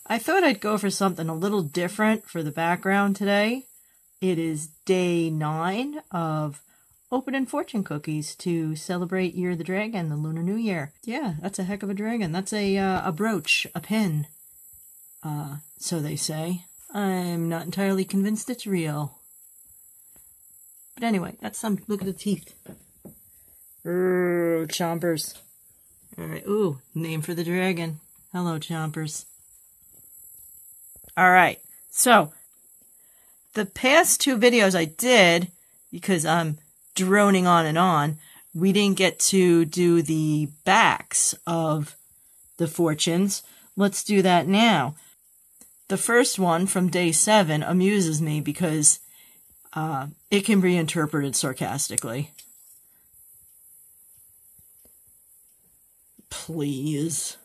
I thought I'd go for something a little different for the background today. It is day 9 of opening fortune cookies to celebrate Year of the Dragon, the Lunar New Year. Yeah, that's a heck of a dragon. That's a brooch, a pin. So they say. I'm not entirely convinced it's real. But anyway, that's some. Look at the teeth. Ooh, Chompers. Alright, ooh, name for the dragon. Hello, Chompers. Alright, so the past 2 videos I did, because I'm droning on and on, we didn't get to do the backs of the fortunes. Let's do that now. The first one from day 7 amuses me because it can be interpreted sarcastically. Please.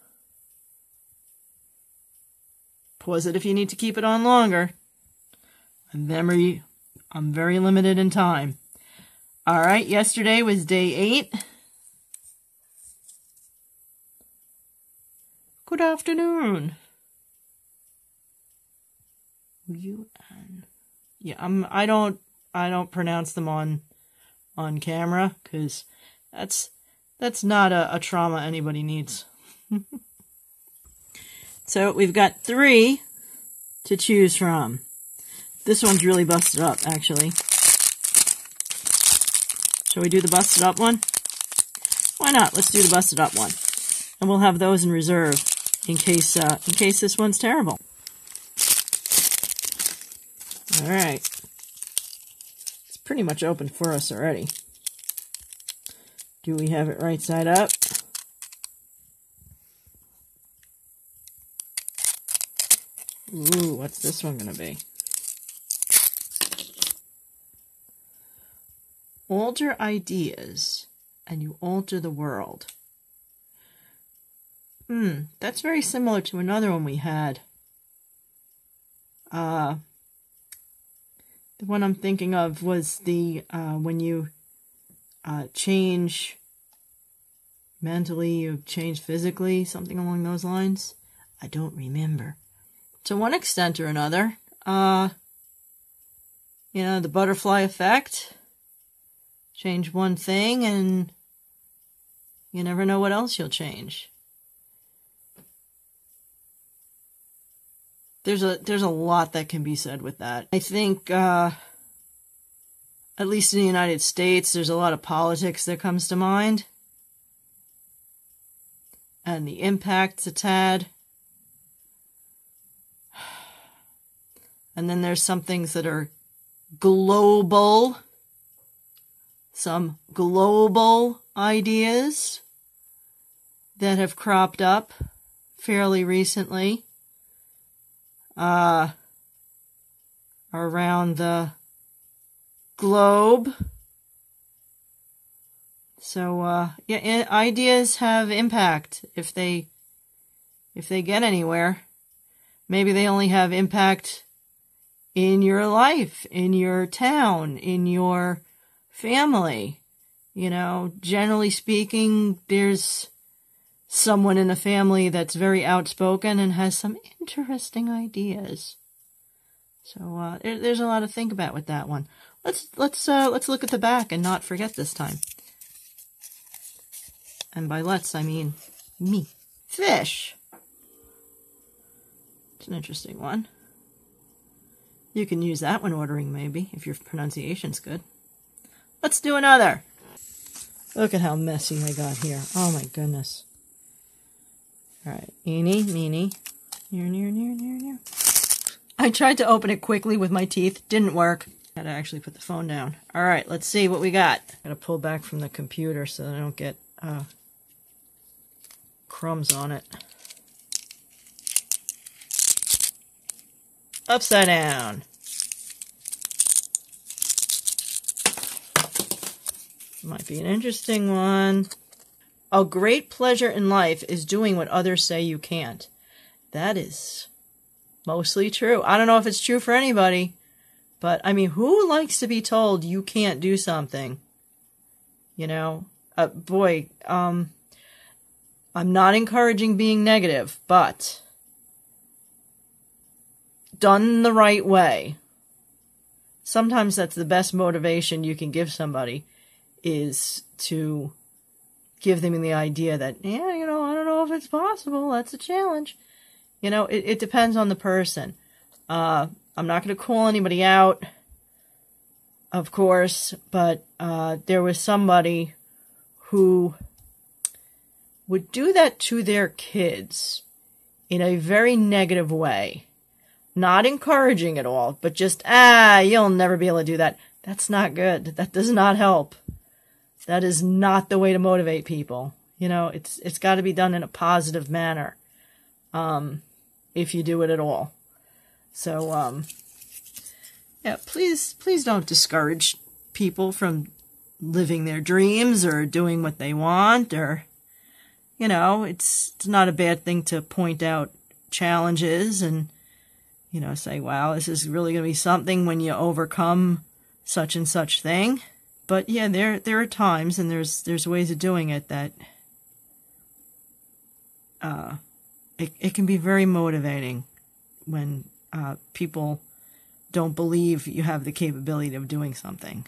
Pause it if you need to keep it on longer. I'm very limited in time. Alright, yesterday was day 8. Good afternoon. Yeah, I don't pronounce them on camera, because that's not a trauma anybody needs. So we've got 3 to choose from. This one's really busted up, actually. Shall we do the busted up one? Why not? Let's do the busted up one. And we'll have those in reserve in case this one's terrible. Alright. It's pretty much open for us already. Do we have it right side up? Ooh, what's this one going to be? Alter ideas, and you alter the world. That's very similar to another one we had. The one I'm thinking of was the, when you change mentally, you change physically, something along those lines. I don't remember. To one extent or another, the butterfly effect. Change one thing and you never know what else you'll change. There's a lot that can be said with that. I think, at least in the United States, there's a lot of politics that comes to mind. And the impact it's had. And then there's some things that are global. Some global ideas that have cropped up fairly recently around the globe. So, yeah, ideas have impact if they get anywhere. Maybe they only have impact in your life, in your town, in your family. Generally speaking, there's someone in a family that's very outspoken and has some interesting ideas. So there's a lot to think about with that one. Let's look at the back and not forget this time. And by let's, I mean me. Fish. It's an interesting one. You can use that when ordering, maybe, if your pronunciation's good. Let's do another. Look at how messy I got here. Oh my goodness. Alright, eeny, meeny, near. I tried to open it quickly with my teeth. Didn't work. Gotta actually put the phone down. Alright, let's see what we got. Gotta pull back from the computer so that I don't get crumbs on it. Upside down. Might be an interesting one. A great pleasure in life is doing what others say you can't. That is mostly true. I don't know if it's true for anybody, but I mean, who likes to be told you can't do something? Boy, I'm not encouraging being negative, but done the right way. Sometimes that's the best motivation you can give somebody, is to give them the idea that, yeah, I don't know if it's possible. That's a challenge. It depends on the person. I'm not going to call anybody out, of course, but there was somebody who would do that to their kids in a very negative way. Not encouraging at all, but just, you'll never be able to do that. That's not good. That does not help. That is not the way to motivate people. It's got to be done in a positive manner, if you do it at all. So, please don't discourage people from living their dreams or doing what they want, or, it's not a bad thing to point out challenges and, say, wow, this is really going to be something when you overcome such and such thing. But yeah, there are times, and there's ways of doing it that it can be very motivating when people don't believe you have the capability of doing something.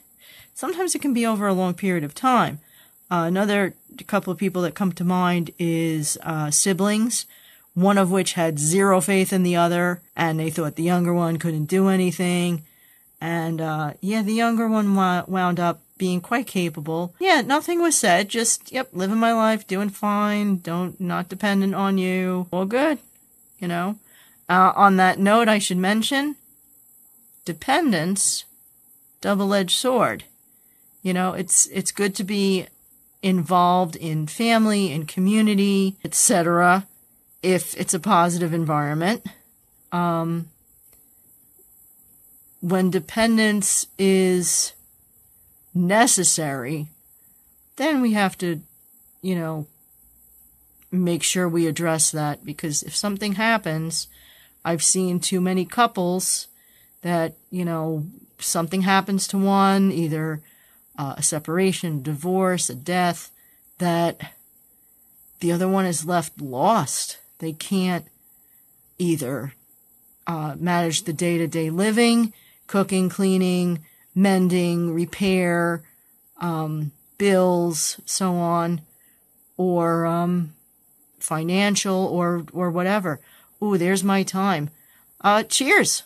Sometimes it can be over a long period of time. Another couple of people that come to mind is siblings, one of which had zero faith in the other, and they thought the younger one couldn't do anything. And the younger one wound up being quite capable. Yeah, nothing was said, just, living my life, doing fine, not dependent on you, all good, On that note, I should mention, dependence, double-edged sword. It's good to be involved in family and community, etc., if it's a positive environment. When dependence is necessary, then we have to, make sure we address that, because if something happens, I've seen too many couples that, something happens to one, either a separation, divorce, a death, that the other one is left lost. They can't either manage the day-to-day living, cooking, cleaning, mending, repair, bills, so on, or financial, or whatever. Ooh, there's my time. Cheers!